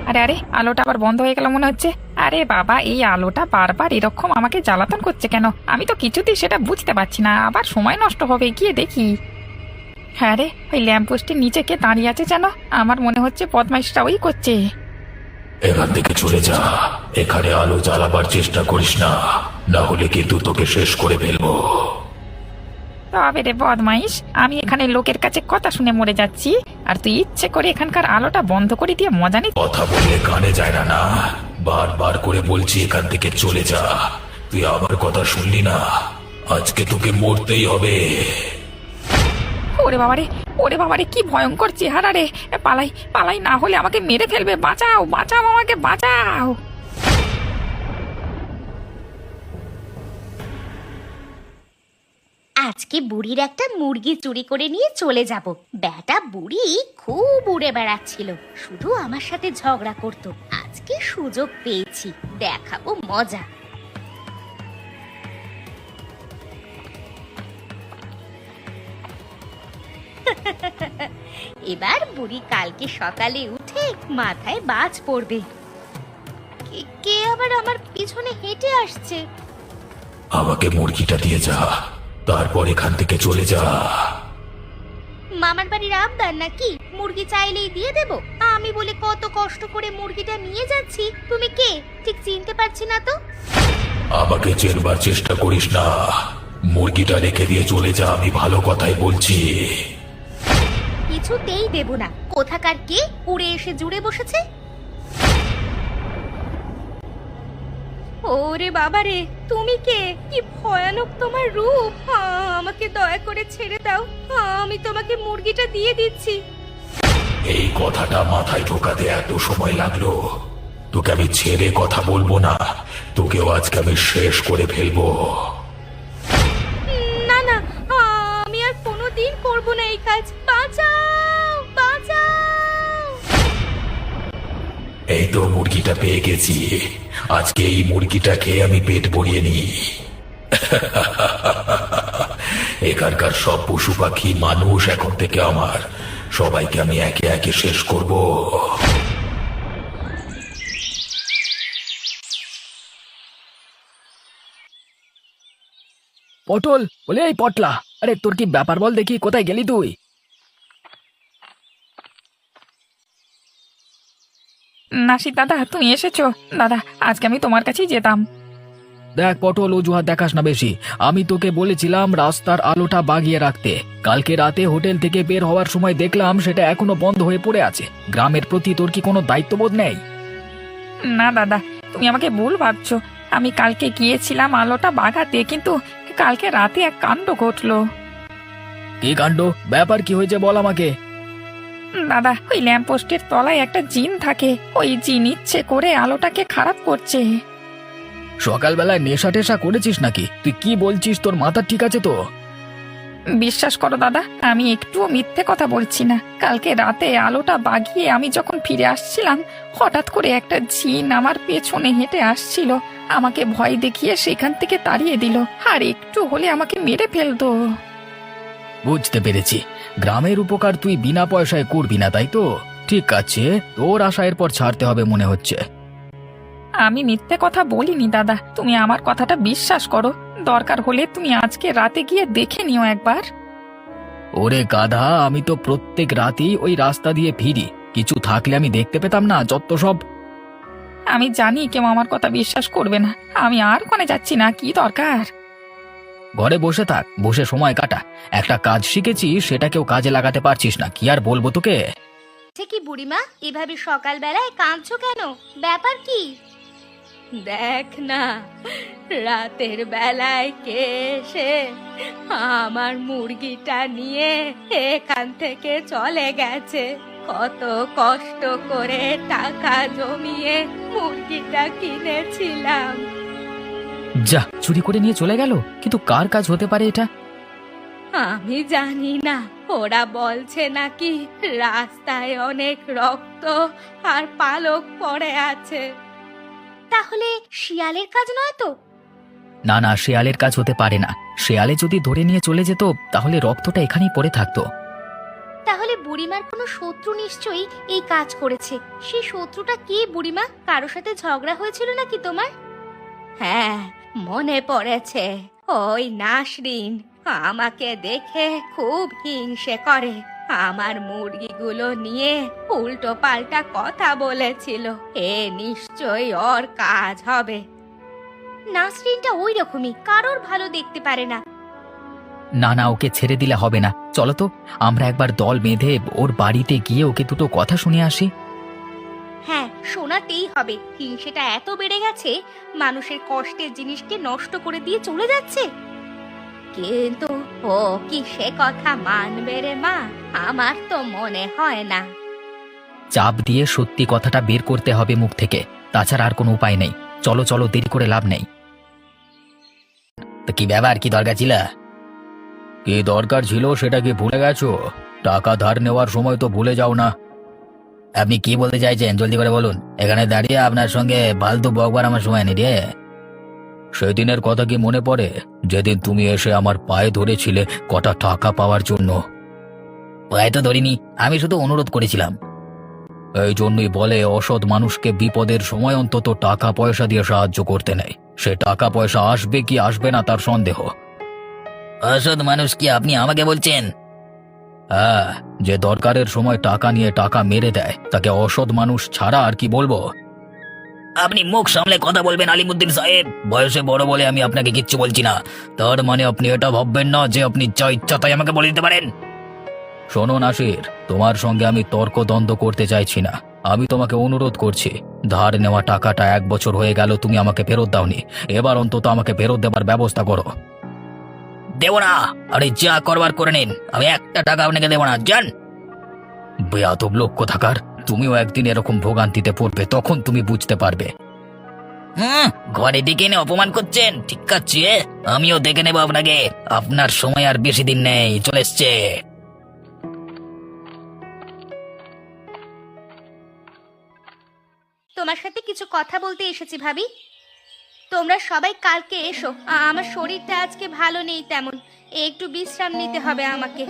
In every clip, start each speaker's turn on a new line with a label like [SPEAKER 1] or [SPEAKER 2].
[SPEAKER 1] আরে আরে, আলোটা আবার বন্ধ হয়ে গেল মনে হচ্ছে। আরে বাবা, এই আলোটা বারবার এরকম আমাকে জ্বালাতন করছে কেন? আমি তো কিছুতেই সেটা বুঝতে পারছি না। আবার সময় নষ্ট হবে, গিয়ে দেখি। হ্যাঁ রে, ওই ল্যাম্পপোস্টের নিচে কে দাঁড়িয়ে আছে যেন? আমার মনে হচ্ছে বদমাইশটা ওই করছে।
[SPEAKER 2] এখান থেকে চলে যা, এখানে আলো জ্বালাবার চেষ্টা করিস না, না হলে কিন্তু তোকে শেষ করে ফেলবো।
[SPEAKER 1] তবে রে বদমাইশ, আমি এখানে লোকের কাছে কথা শুনে মরে যাচ্ছি, আর তুই ইচ্ছে করে এখানকার আলোটা বন্ধ করে দিয়ে মজা নিচ্ছিস।
[SPEAKER 2] কথা বললে কানে যায় না না? বারবার করে বলছি এখান থেকে চলে যা, তুই আমার কথা শুনলি না। আজকে তোকে মরতেই হবে।
[SPEAKER 1] ওরে বাবারে, ওরে বাবারে, কি ভয়ঙ্কর চেহারা রে! পালাই পালাই, না হলে আমাকে মেরে ফেলবে। বাঁচাও বাঁচাও, আমাকে বাঁচাও।
[SPEAKER 3] আজকে বুড়ির একটা মুরগি চুরি করে নিয়ে চলে যাব। বেটা বুড়ি খুব উড়ে বেড়াচ্ছিল, শুধু আমার সাথে ঝগড়া করত। আজকে সুযোগ পেয়েছি, দেখাবো মজা। এবার বুড়ি কালকে সকালে উঠে মাথায় বাজ পড়বে। কে আবার আমার পিছনে হেঁটে আসছে?
[SPEAKER 2] আমাকে মুরগিটা দিয়ে যা, তারপর এখান থেকে চলে যা।
[SPEAKER 3] মামার বাড়ির আবদার নাকি? মুরগি চাইলেই দিয়ে দেব? আমি বলে কত কষ্ট করে মুরগিটা নিয়ে যাচ্ছি। তুমি কে ঠিক চিনতে পারছি না তো।
[SPEAKER 2] আমাকে চেনবার চেষ্টা করিস না, মুরগিটা রেখে দিয়ে চলে যা, আমি ভালো কথাই বলছি।
[SPEAKER 3] কিছুতেই দেব না। কোথাকার কে উড়ে এসে জুড়ে বসেছে? ওরে বাবারে, তুমি কে? কি ভয়ানক তোমার রূপ! আমাকে দয়া করে ছেড়ে দাও, আমি তোমাকে মুরগিটা দিয়ে দিচ্ছি।
[SPEAKER 2] এই কথাটা মাথায় ঢোকাতে এত সময় লাগলো? তোকে আমি ছেড়ে কথা বলবো না, তোকেও আজকে আমি শেষ করে ফেলবো।
[SPEAKER 3] না না, আমি আর কোনোদিন করব না এই কাজ। বাঁচাও বাঁচাও!
[SPEAKER 2] এই তো মুরগিটা পেয়ে গেছি, আজকে এই মুরগিটা খেয়ে আমি পেট ভরিয়ে নি। এখানকার সব পশু পাখি মানুষ এখন থেকে আমার, সবাইকে আমি একে একে শেষ করব।
[SPEAKER 4] পটল বলে, এই পটলা, আরে তোর কি ব্যাপার বল দেখি, কোথায় গেলি তুই?
[SPEAKER 1] নাসির দাদা, তুমি এসেছো? দাদা, আজকে আমি তোমার কাছেই যেতাম।
[SPEAKER 4] দেখ পটল, অজুহাত দেখাস না বেশি। আমি তোকে বলেছিলাম রাস্তার আলোটা বাগিয়ে রাখতে। কালকে রাতে হোটেল থেকে বের হওয়ার সময় দেখলাম সেটা এখনো বন্ধ হয়ে পড়ে আছে। গ্রামের প্রতি তোর কি কোনো দায়িত্ববোধ নেই?
[SPEAKER 1] না দাদা, তুমি আমাকে ভুল ভাবছো। আমি কালকে গিয়েছিলাম আলোটা বাগাতে, কিন্তু কালকে রাতে এক কাণ্ড ঘটলো।
[SPEAKER 4] কি কাণ্ড? ব্যাপার কি হয়েছে বল আমাকে।
[SPEAKER 1] দাদা, ওই ল্যাম্পপোস্টের তলায় একটা জিন থাকে। ওই জিন ইচ্ছে করে আলোটাকে খারাপ করছে।
[SPEAKER 4] সকালবেলায় নেশা টেশা করেছিস নাকি? তুই কি বলছিস? তোর মাথা ঠিক আছে তো?
[SPEAKER 1] বিশ্বাস করো দাদা, আমি একটুও মিথ্যে কথা বলছি না। কালকে রাতে আলোটা বাগিয়ে আমি যখন ফিরে আসছিলাম, হঠাৎ করে একটা জিন আমার পেছনে হেঁটে আসছিল। আমাকে ভয় দেখিয়ে সেখান থেকে তাড়িয়ে দিল, আর একটু হলে আমাকে মেরে ফেলতো।
[SPEAKER 4] বুঝতে পেরেছি, গ্রামের উপকার তুই বিনা পয়সায় করবি না, তাই তো? ঠিক আছে, তোর আশা এরপর ছাড়তে হবে মনে হচ্ছে।
[SPEAKER 1] আমি মিথ্যে কথা বলিনি দাদা, তুমি আমার কথাটা বিশ্বাস করো। দরকার হলে তুমি আজকে রাতে গিয়ে দেখে নিও একবার।
[SPEAKER 4] ওরে গাধা, আমি তো প্রত্যেক রাতেই ওই রাস্তা দিয়ে ফিরি। কিছু থাকলে আমি দেখতে পেতাম না? যত সব।
[SPEAKER 1] আমি জানি কেউ আমার কথা বিশ্বাস করবে না। আমি আর কোনে যাচ্ছি না, কি দরকার?
[SPEAKER 4] ঘরে বসে থাক, বসে সময় কাটা। একটা কাজ শিখেছি, সেটাকেও কাজে লাগাতে পারছিস না, কি আর বলবো তোকে।
[SPEAKER 3] কি বুড়িমা, এভাবে সকালবেলায় কাঁদছো কেন? ব্যাপার কি? দেখ না, রাতের বেলায় কে এসে আমার মুরগিটা নিয়ে এখান থেকে চলে গেছে। কত কষ্ট করে টাকা জমিয়ে মুরগিটা কিনেছিলাম।
[SPEAKER 4] যা, চুরি করে নিয়ে চলে গেল। কিন্তু কার কাজ হতে পারে এটা?
[SPEAKER 3] আমি জানি না, ওরা বলছে নাকি রাস্তায় অনেক রক্ত আর পালক পড়ে আছে। তাহলে শিয়ালের কাজ নয় তো?
[SPEAKER 4] না না, শেয়ালের কাজ হতে পারে না। শেয়ালে যদি ধরে নিয়ে চলে যেত তাহলে রক্তটা এখানেই পড়ে থাকতো।
[SPEAKER 3] তাহলে বুড়িমার কোনো শত্রু নিশ্চয়ই এই কাজ করেছে। সেই শত্রুটা কে বুড়িমা? কারোর সাথে ঝগড়া হয়েছিল নাকি তোমার? হ্যাঁ, মনে পড়েছে। ওই নাসরিন আমাকে দেখে খুব হিংসে করে। আমার মুরগিগুলো নিয়ে উল্টো পাল্টা কথা বলেছিল। এ নিশ্চয়ই ওর কাজ হবে। নাসরিনটা ওই রকমই, কারোর ভালো দেখতে পারে না।
[SPEAKER 4] না না, ওকে ছেড়ে দিলে হবে না। চলো তো, আমরা একবার দল বেঁধে ওর বাড়িতে গিয়ে ওকে দুটো কথা শুনে আসি।
[SPEAKER 3] হ্যাঁ, শোনাতেই হবে। হিংসেটা এত বেড়ে গেছে, মানুষের কষ্টের জিনিসকে নষ্ট করে দিয়ে চলে যাচ্ছে। কিন্তু ও কি সে কথা মানবে রে মা? আমার তো মনে হয় না।
[SPEAKER 4] চাপ দিয়ে সত্যি কথাটা বের করতে হবে মুখ থেকে, তাছাড়া আর কোনো উপায় নেই। চলো চলো, দেরি করে লাভ নেই। তো কি ব্যাপার, কি দরকার ছিল? কি দরকার ছিল সেটা কি ভুলে গেছো? টাকা ধার নেওয়ার সময় তো ভুলে যাও না। আপনি কি বলতে চাইছেন জলদি করে বলুন। এখানে দাঁড়িয়ে আপনার সঙ্গে ফালতু বকবার আমার সময় নেই রে। সেদিনের কথা কি মনে পড়ে, যেদিন তুমি এসে আমার পায়ে ধরেছিলে কটা টাকা পাওয়ার জন্য? পায়ে তো ধরিনি, আমি শুধু অনুরোধ করেছিলাম। এই জন্যই বলে অসৎ মানুষকে বিপদের সময় অন্তত টাকা পয়সা দিয়ে সাহায্য করতে নেই। সে টাকা পয়সা আসবে কি আসবে না তার সন্দেহ। অসৎ মানুষ কি আপনি আমাকে বলছেন? হ্যাঁ, যে দরকারের সময় টাকা নিয়ে টাকা মেরে দেয় তাকে অসৎ মানুষ ছাড়া আর কি বলবো। আপনি মুখ সামলে কথা বলবেন আলিমুদ্দিন সাহেব। বয়সে বড় বলে আমি আপনাকে কিচ্ছু বলছি না, তার মানে আপনি এটা ভাববেন না যে আপনি যা ইচ্ছা তাই আমাকে বলে দিতে পারেন। শোনো নাসির, তোমার সঙ্গে আমি তর্ক দ্বন্দ্ব করতে চাইছি না। আমি তোমাকে অনুরোধ করছি, ধার নেওয়া টাকাটা 1 বছর হয়ে গেল তুমি আমাকে ফেরত দাওনি। এবার অন্তত আমাকে ফেরত দেবার ব্যবস্থা করো। দেব না। আরে যা করবার করে নিন, আমি একটা টাকা আপনাকে দেব না, জান। বেয়াদব লোক কোথাকার। তুমিও একদিন এরকম ভোগান্তিতে পড়বে, তখন তুমি বুঝতে পারবে। ঘরে ডেকে এনে অপমান করছেন? ঠিক আছে, আমিও দেখে নেব আপনাকে। আপনার সময় আর বেশি দিন নেই, চলে এসছে।
[SPEAKER 3] তোমার সাথে কিছু কথা বলতে এসেছি ভাবি। তোমরা সবাই কালকে এসো। আমার শরীরটা আজকে ভালো নেই তেমন, একটু বিশ্রাম নিতে হবে আমাকে।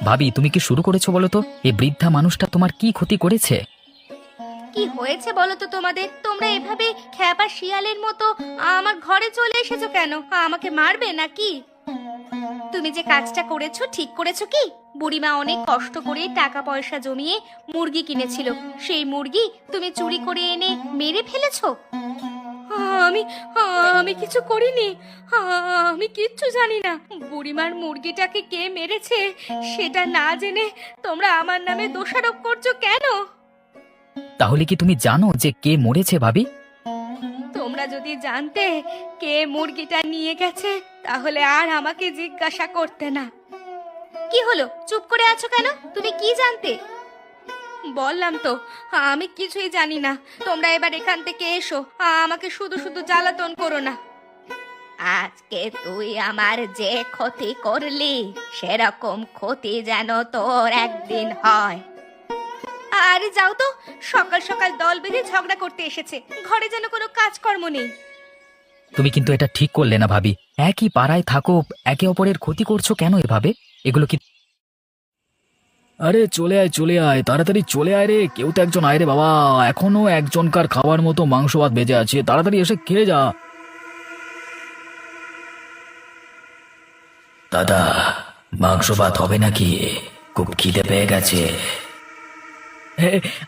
[SPEAKER 4] ভাবি, তুমি কি শুরু করেছো বলো তো? এই বৃদ্ধা মানুষটা তোমার কি ক্ষতি করেছে?
[SPEAKER 3] কি হয়েছে বলো তো তোমাদের? তোমরা এভাবে খ্যাপা শিয়ালের মতো আমার ঘরে চলে এসেছো কেন? আমাকে মারবে নাকি? তুমি যে কাজটা করেছো ঠিক করেছো কি? বুড়িমা অনেক কষ্ট করে টাকা পয়সা জমিয়ে মুরগি কিনেছিল, সেই মুরগি তুমি চুরি করে এনে মেরে ফেলেছো। আমি আমি কিছু করিনি, আমি কিচ্ছু জানি না। বুড়িমার মুরগিটাকে কে মেরেছে সেটা না জেনে তোমরা আমার নামে দোষারোপ করছো কেন?
[SPEAKER 4] তাহলে কি তুমি জানো যে কে মরেছে ভাবি?
[SPEAKER 3] তোমরা যদি জানতে কে মুরগিটা নিয়ে গেছে তাহলে আর আমাকে জিজ্ঞাসা করতে না। কি হলো, চুপ করে আছো কেন? তুমি কি জানতে? বললাম তো আমি কিছুই জানি না। তোমরা এবার এখান থেকে এসো, আমাকে শুধু শুধু জ্বালাতন করো না। আজকে তুই আমার যে ক্ষতি করলি সেরকম ক্ষতি যেন তোর একদিন হয়। আরে যাও তো, সকাল সকাল দল বেঁধে ঝগড়া করতে এসেছে, ঘরে যেন কোনো কাজকর্ম নেই।
[SPEAKER 4] তুমি কিন্তু এটা ঠিক করলে না ভাবি। একই পাড়ায় থাকো, একে অপরের ক্ষতি করছো কেন এভাবে? এগুলো কি? আরে চলে আয় চলে আয়, তাড়াতাড়ি চলে আয় রে। কেউ তো একজন আয় রে বাবা, এখনো একজনকার খাওয়ার মতো মাংস ভাত বেজে আছে, তাড়াতাড়ি এসে খেয়ে যা। দাদা, মাংস ভাত হবে নাকি? খুব খিদে পেয়ে গেছে।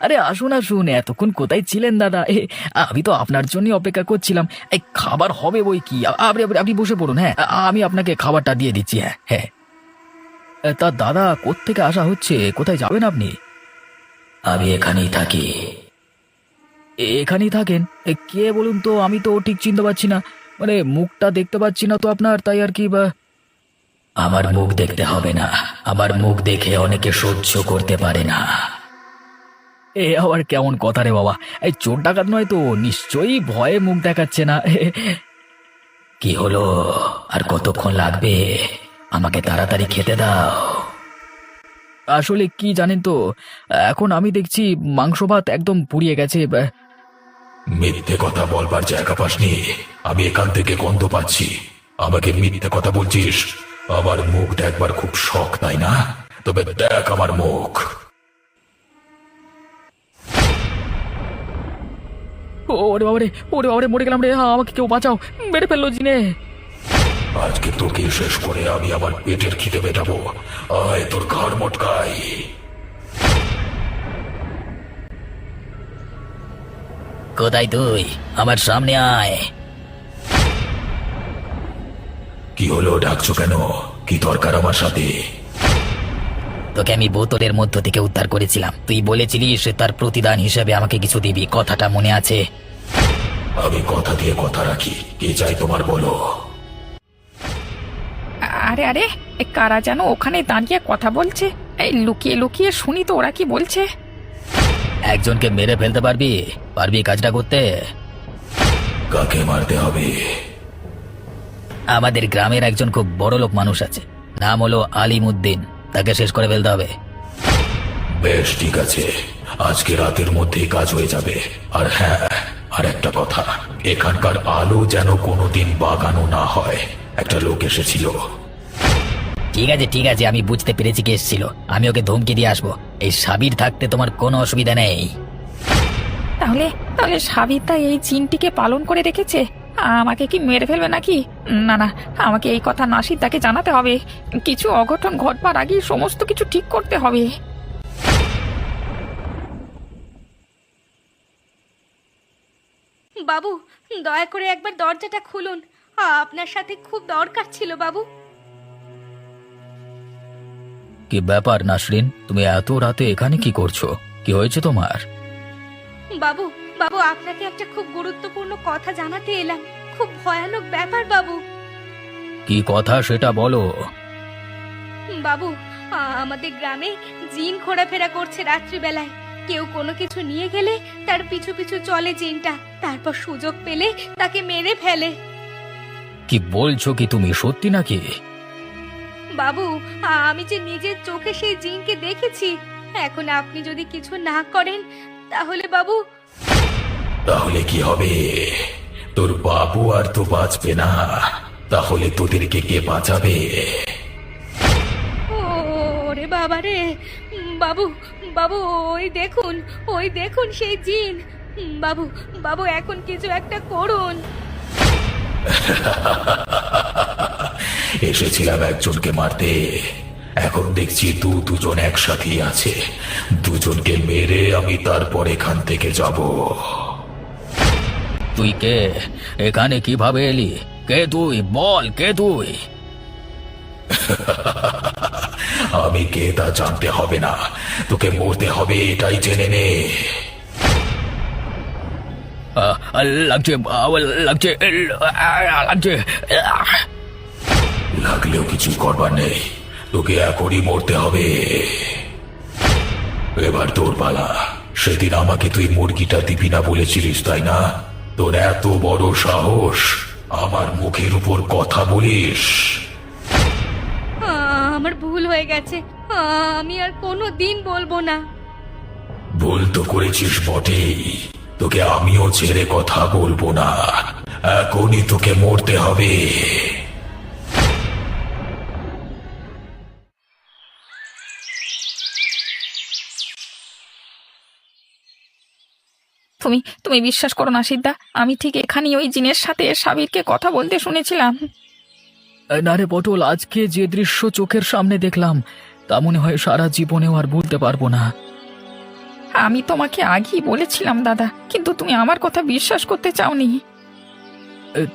[SPEAKER 4] আরে আসুন আসুন, এতক্ষণ কোথায় ছিলেন দাদা? আমি তো আপনার জন্যই অপেক্ষা করছিলাম। এই খাবার হবে বই কি, আপনি বসে পড়ুন। হ্যাঁ, আমি আপনাকে খাবারটা দিয়ে দিচ্ছি। হ্যাঁ হ্যাঁ। তা দাদা, কোত্থেকে আসা হচ্ছে? কোথায় যাবেন আপনি? আমি এখানেই থাকি। এখানেই থাকেন? কে বলুন তো, আমি তো ঠিক চিনতে পারছি না। মানে মুখটা দেখতে পাচ্ছি না তো আপনার, তাই আর কি। আমার মুখ দেখতে হবে না, আমার মুখ দেখে অনেকে সহ্য করতে পারে না। এ আবার কেমন কথা রে বাবা? এই চোর ডাকাত নয় তো? নিশ্চয়ই ভয়ে মুখ দেখাচ্ছে না। কি হলো, আর কতক্ষণ লাগবে? আমাকে তাড়াতাড়ি খেতে দাও। আসলে কি জানেন তো, এখন আমি দেখছি মাংস ভাত একদম পুড়িয়ে গেছে।
[SPEAKER 2] মিথ্যে কথা বলবার জায়গা পাসনি? আমি এখান থেকে গন্ধ পাচ্ছি। আমাকে মিথ্যে কথা বলছিস? আমার মুখ দেখবার খুব শখ, তাই না? তবে দেখ আমার মুখ।
[SPEAKER 4] ওরে বাবারে, ওরে বাবারে, মরে গেলাম রে! আমাকে কেউ বাঁচাও, মেরে ফেললো জিনে!
[SPEAKER 2] আজকে তোকে শেষ করে আমি আমার পেটের খিদে মেটাবো। আয় তোর ঘর মটকাই।
[SPEAKER 4] কোথায় তুই? আমার সামনে আয়।
[SPEAKER 2] কি হলো, ডাকছো কেন? কি দরকার আমার সাথে?
[SPEAKER 4] তোকে আমি বোতলের মধ্য থেকে উদ্ধার করেছিলাম, তুই বলেছিলিস তার প্রতিদান হিসেবে আমাকে কিছু দিবি, কথাটা মনে আছে?
[SPEAKER 2] আমি কথা দিয়ে কথা রাখি। কি চাই তোমার, বলো।
[SPEAKER 1] আরে আরে, এ কারা যেন ওখানে দাঁড়িয়ে কথা বলছে? এই লুকিয়ে লুকিয়ে শুনি তো ওরা কি বলছে।
[SPEAKER 4] একজনকে মেরে ফেলতে পারবি? পারবি কাজটা করতে?
[SPEAKER 2] কাকে মারতে হবে?
[SPEAKER 4] আমাদের গ্রামের একজন খুব বড় লোক মানুষ আছে, নাম হলো আলিমুদ্দিন, তাকে শেষ করে ফেলতে হবে।
[SPEAKER 2] বেশ, ঠিক আছে, আজকে রাতের মধ্যেই কাজ হয়ে যাবে। আর হ্যাঁ, আর একটা কথা, এখানকার আলো যেন কোনোদিন বাগানো না হয়। একটা লোক এসেছিল।
[SPEAKER 4] ঠিক আছে, আমি বুঝতে পেরেছি কে এসেছিল। আমি ওকে ধমকি দিয়ে আসবো। এই সাবির থাকতে তোমার কোনো অসুবিধা নেই।
[SPEAKER 1] তাহলে তাহলে সাবিতা এই জিনটিকে পালন করে রেখেছে। আমাকে কি মেরে ফেলবে নাকি? না না, আমাকে এই কথা নাসিদাকে জানাতে হবে। কিছু অঘটন ঘটবার আগেই সমস্ত কিছু ঠিক করতে হবে।
[SPEAKER 3] বাবু, দয়া করে একবার দরজাটা খুলুন, আপনার সাথে খুব দরকার ছিল বাবু।
[SPEAKER 4] কি ব্যাপার নাসরিন, তুমি এত রাতে এখানে কি করছো? কি হয়েছে তোমার?
[SPEAKER 3] বাবু, বাবু আপনাকে একটা খুব গুরুত্বপূর্ণ কথা জানাতে এলাম। খুব ভয়ানক ব্যাপার বাবু।
[SPEAKER 4] কি কথা সেটা বলো।
[SPEAKER 3] বাবু, আমাদের গ্রামে জিন ঘোরাফেরা করছে রাত্রিবেলায়। কেউ কোনো কিছু নিয়ে গেলে তার পিছু পিছু চলে জিনটা, তারপর সুযোগ পেলে তাকে মেরে ফেলে।
[SPEAKER 4] কি বলছো কি তুমি, সত্যি নাকি?
[SPEAKER 3] বাবু, আমি যে নিজের চোখে সেই জিনকে দেখেছি। এখন আপনি যদি কিছু না করেন তাহলে বাবু।
[SPEAKER 2] তাহলে কি হবে? তোর বাবু আর তো বাঁচবে না। তাহলে তোদেরকে কে বাঁচাবে?
[SPEAKER 3] ওরে বাবা রে! বাবু, বাবু ওই দেখুন সেই জিন। বাবু, বাবু এখন কিছু একটা করুন।
[SPEAKER 2] এসেছিলাম একজনকে মারতে, এখন দেখছি দুজন একসাথেই আছে। দুজনকে মেরে আমি তারপর এখান থেকে যাব।
[SPEAKER 4] তুই কে? এখানে কিভাবে এলি? কে তুই? বল, কে তুই?
[SPEAKER 2] আমি কে তা জানতে হবে না, তোকে মরতে হবে এটাই জেনে নে।
[SPEAKER 4] লাগছে, লাগছে, লাগছে।
[SPEAKER 2] লাগলেও কিছু করবার নেই, তোকে এখনই মরতে হবে। এবার তোর পালা। সেদিন আমাকে তুই মুরগিটা দিবি না বলেছিলিস, তাই না? তোর এত বড় সাহস, আমার মুখের উপর কথা বলিস?
[SPEAKER 3] আমার ভুল হয়ে গেছে, আমি আর কোনো দিন বলবো না।
[SPEAKER 2] ভুল তো করেছিস বটেই, তোকে আমিও ছেড়ে কথা বলবো না। এখনই তোকে মরতে হবে।
[SPEAKER 1] তুমি তুমি বিশ্বাস করো না সিদ্ধা, আমি ঠিক এখানেই ওই জিনের সাথে সাবিরকে কথা বলতে শুনেছিলাম।
[SPEAKER 4] না রে পটল, আজকে যে দৃশ্য চোখের সামনে দেখলাম তা মনে হয় সারা জীবনেও আর ভুলতে পারবো না।
[SPEAKER 1] আমি তোমাকে আগেই বলেছিলাম দাদা, কিন্তু তুমি আমার কথা বিশ্বাস করতে চাওনি।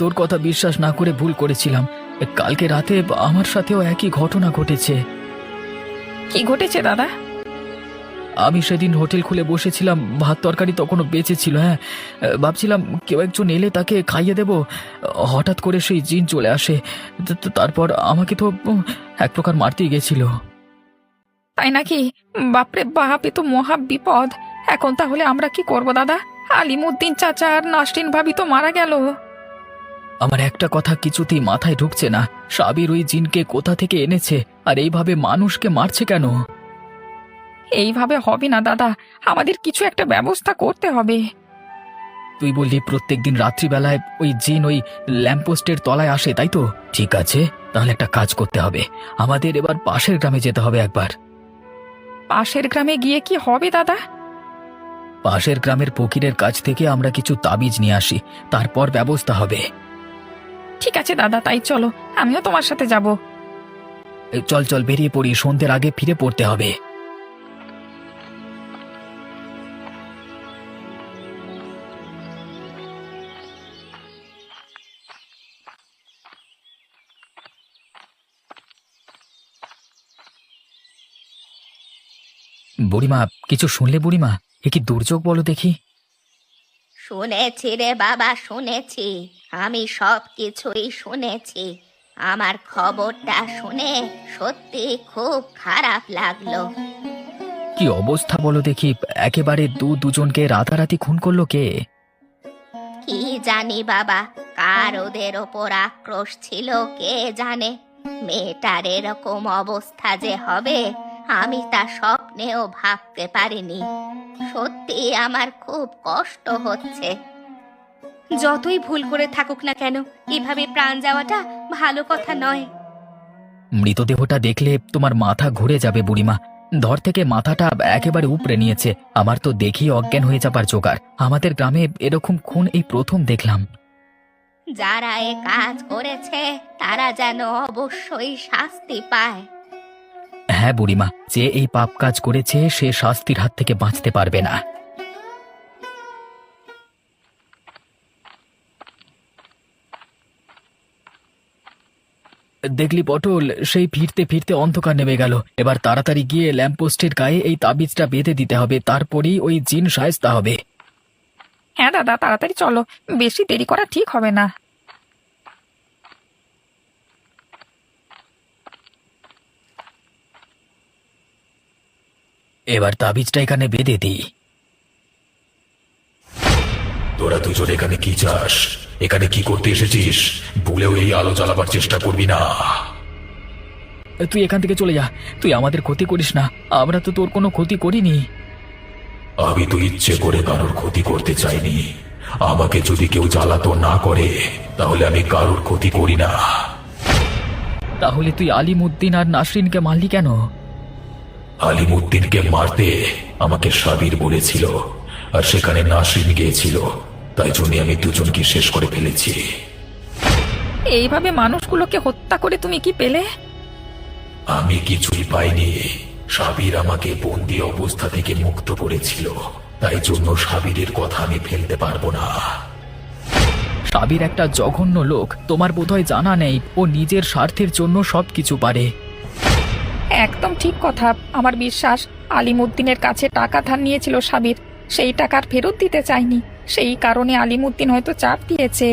[SPEAKER 4] তোর কথা বিশ্বাস না করে ভুল করেছিলাম। কালকে রাতে আমার সাথেও একই ঘটনা ঘটেছে।
[SPEAKER 1] কি ঘটেছে দাদা?
[SPEAKER 4] আমি সেদিন হোটেল খুলে বসেছিলাম, ভাত তরকারি তখনও বেঁচে ছিল। হ্যাঁ, ভাবছিলাম কেউ একজন এলে তাকে খাইয়ে দেব। হঠাৎ করে সেই জিন চলে আসে। তারপর আমাকে তো এক প্রকার মারতেই গেছিল।
[SPEAKER 1] তাই নাকি? বাপরে বাপ, এ তো মহা বিপদ। এখন তাহলে আমরা কি করব দাদা? আলিমুদ্দিন চাচা আর নাসরিন ভাবি তো মারা গেল।
[SPEAKER 4] আমার একটা কথা কিছুতেই মাথায় ঢুকছে না, সাবির ওই জিনকে কোথা থেকে এনেছে আর এইভাবে মানুষকে মারছে কেন?
[SPEAKER 1] এইভাবে হবে না দাদা, আমাদের কিছু একটা ব্যবস্থা করতে হবে।
[SPEAKER 4] তুই বললি প্রত্যেকদিন রাত্রিবেলায় ওই জিন ওই ল্যাম্পপোস্টের তলায় আসে, তাই তো? ঠিক আছে, তাহলে একটা কাজ করতে হবে। আমাদের এবার পাশের গ্রামে যেতে হবে একবার।
[SPEAKER 1] পাশের গ্রামে গিয়ে কি হবে দাদা?
[SPEAKER 4] পাশের গ্রামের ফকিরের কাছ থেকে আমরা কিছু তাবিজ নিয়ে আসি, তারপর ব্যবস্থা হবে।
[SPEAKER 1] ঠিক আছে দাদা, তাই চলো, আমিও তোমার সাথে যাব।
[SPEAKER 4] চল চল বেরিয়ে পড়ি, সন্ধ্যের আগে ফিরে পড়তে হবে। বুড়িমা, কিছু শুনলে বুড়িমা? এ কি দুর্যোগ বলো দেখি।
[SPEAKER 3] শুনেছি রে বাবা, শুনেছি। আমি সব কিছুই শুনেছি। আমার খবরটা শুনে সত্যি খুব খারাপ লাগলো।
[SPEAKER 4] কি অবস্থা বলো দেখি, একেবারে দুজনকে রাতারাতি খুন করলো কে?
[SPEAKER 3] কি জানি বাবা, কার ওদের ওপর আক্রোশ ছিল কে জানে। মেয়েটার এরকম অবস্থা যে হবে আমি তা স্বপ্নেও ভাবতে পারিনি। সত্যি আমার খুব কষ্ট হচ্ছে। যতই ভুল করে থাকুক না কেন, এভাবে প্রাণ যাওয়াটা ভালো কথা নয়।
[SPEAKER 4] মৃতদেহটা দেখলে তোমার মাথা ঘুরে যাবে বুড়িমা। ধর থেকে মাথাটা একেবারে উপড়ে নিয়েছে। আমার তো দেখি অজ্ঞান হয়ে যাবার জোগাড়। আমাদের গ্রামে এরকম খুন এই প্রথম দেখলাম।
[SPEAKER 3] যারা এ কাজ করেছে তারা যেন অবশ্যই শাস্তি পায়।
[SPEAKER 4] হ্যাঁ বুড়িমা, যে এই পাপ কাজ করেছে সে শাস্তির হাত থেকে বাঁচতে পারবে না। দেখলি পটল, সেই ফিরতে ফিরতে অন্ধকার নেমে গেল। এবার তাড়াতাড়ি গিয়ে ল্যাম্পপোস্টের গায়ে এই তাবিজটা বেঁধে দিতে হবে, তারপরেই ওই জিন শায়েস্তা হবে।
[SPEAKER 1] হ্যাঁ দাদা, তাড়াতাড়ি চলো, বেশি দেরি করা ঠিক হবে না।
[SPEAKER 4] এবার তাবিজটা এখানে বেঁধে দিই।
[SPEAKER 2] তোরা দুজন এখানে কি চাস? এখানে কি করতে এসেছিস? ভুলেও এই আলো জ্বালাবার চেষ্টা করবি না।
[SPEAKER 4] তুই এখান থেকে চলে যা, তুই আমাদের ক্ষতি করিস না। আমরা তো তোর কোনো ক্ষতি করিনি।
[SPEAKER 2] আমি তো ইচ্ছে করে কারোর ক্ষতি করতে চাইনি। আমাকে যদি কেউ জ্বালাতো না করে তাহলে আমি কারোর ক্ষতি করি না।
[SPEAKER 4] তাহলে তুই আলিমউদ্দিন আর নাসরিনকে মারলি কেন?
[SPEAKER 2] আলিমউদ্দিনকে মারতে আমাকে সাবির বলেছিল, আর সেখানে নাসরিন গিয়েছিল। তাই জন্য আমি দুজনকে শেষ করে ফেলেছি।
[SPEAKER 1] এইভাবে মানুষগুলোকে হত্যা করে তুমি কি পেলে?
[SPEAKER 2] আমি কিছুই পাইনি। সাবির আমাকে বন্দি অবস্থা থেকে মুক্ত করেছিল, তাই জন্য সাবিরের কথা আমি ফেলতে পারবো না।
[SPEAKER 4] সাবির একটা জঘন্য লোক, তোমার বোধহয় জানা নেই। ও নিজের স্বার্থের জন্য সবকিছু পারে।
[SPEAKER 1] একদম ঠিক কথা। আমার বিশ্বাস আলিমউদ্দিনের কাছে টাকা ধার নিয়েছিল সাবির, সেই টাকার ফেরত দিতে চায়নি। সেই কারণে আলিমউদ্দিন হয়তো চাপ দিয়েছে।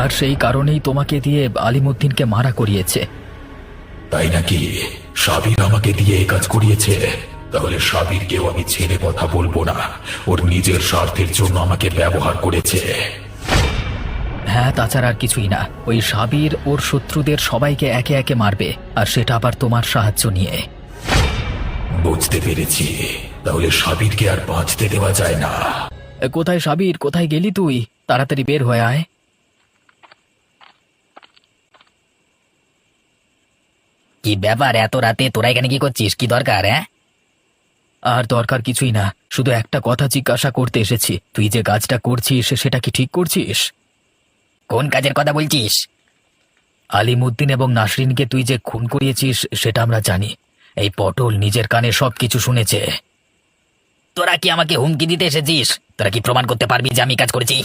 [SPEAKER 4] আর সেই কারণেই তোমাকে দিয়ে আলিমউদ্দিনকে মারা করিয়েছে।
[SPEAKER 2] তাই নাকি? সাবির আমাকে দিয়ে এই কাজ করিয়েছে? তাহলে সাবিরকেও আমি ছেড়ে কথা বলবো না। ওর নিজের স্বার্থের জন্য আমাকে ব্যবহার করেছে।
[SPEAKER 4] হ্যাঁ, তাছাড়া আর কিছুই না। ওই সাবির ওর শত্রুদের সবাইকে একে একে মারবে, আর সেটা আবার তোমার সাহায্য নিয়ে।
[SPEAKER 2] বুঝতে পেরেছি। তাহলে সাবিরকে আর বাঁচতে দেওয়া যায় না।
[SPEAKER 4] কোথায় সাবির? কোথায় গেলি তুই? তাড়াতাড়ি বের হয়ে আয়।
[SPEAKER 5] কি ব্যাপার, এত রাতে তোরা এখানে কি করছিস? কি দরকার? হ্যাঁ,
[SPEAKER 4] আর দরকার কিছুই না, শুধু একটা কথা জিজ্ঞাসা করতে এসেছি। তুই যে কাজটা করছিস সেটা কি ঠিক করছিস?
[SPEAKER 5] কোন কাজের কথা বলছিস?
[SPEAKER 4] আলিমউদ্দিন এবং নাসরিনকে তুই যে খুন করিয়েছিস সেটা আমরা জানি। এই পটল নিজের কানে সবকিছু শুনেছে।
[SPEAKER 5] তোরা কি আমাকে হুমকি দিতে এসেছিস? তোরা কি প্রমাণ করতে পারবি যে আমি কাজ করেছি?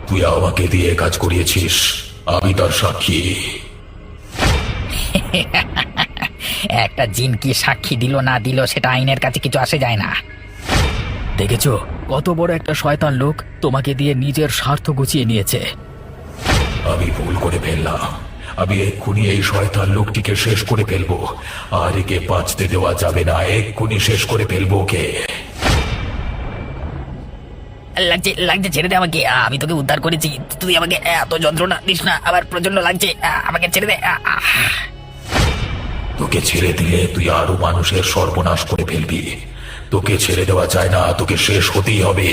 [SPEAKER 2] তুই আমাকে দিয়ে কাজ করিয়েছিস, আমি তার সাক্ষী।
[SPEAKER 5] একটা জিন কি সাক্ষী দিল না দিল সেটা আইনের কাছে কিছু আসে যায় না।
[SPEAKER 4] দেখেছো কত বড় একটা শয়তান লোক তোমাকে দিয়ে নিজের স্বার্থ গুছিয়ে নিয়েছে।
[SPEAKER 2] আমি ভুল করে ফেললাম। আমি এক্ষুনি এই শয়তান লোকটিকে শেষ করে ফেলবো। আর একে বাঁচতে দেওয়া যাবে না। এক্ষুনি শেষ করে ফেলবো ওকে।
[SPEAKER 5] লাগছে লাগছে, ছেড়ে দে আমাকে। আমি তোকে উদ্ধার করেছি, তুই আমাকে এত যন্ত্রণা দিস না। আবার প্রচন্ড লাগছে, আমাকে ছেড়ে দে।
[SPEAKER 2] তোকে ছেড়ে দিলে তুই আরো মানুষের সর্বনাশ করে ফেলবি। তোকে ছেড়ে দেওয়া যায় না, তোকে শেষ হতেই হবে।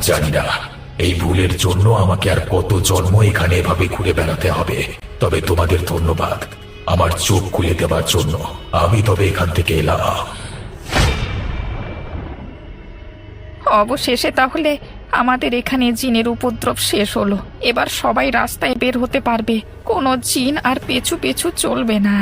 [SPEAKER 2] জানি না এই ভুলের জন্য আমাকে আর কত জন্ম এখানে এভাবে ঘুরে বেড়াতে হবে, তবে তোমাদের ধন্যবাদ আমার চোখ খুলে দেওয়ার জন্য। আমি তবে এখান থেকে এলাম।
[SPEAKER 1] অবশেষে তাহলে আমাদের এখানে জিনের উপদ্রব শেষ হলো। এবার সবাই রাস্তায় বের হতে পারবে, কোনো জিন আর পেছু পেছু চলবে না।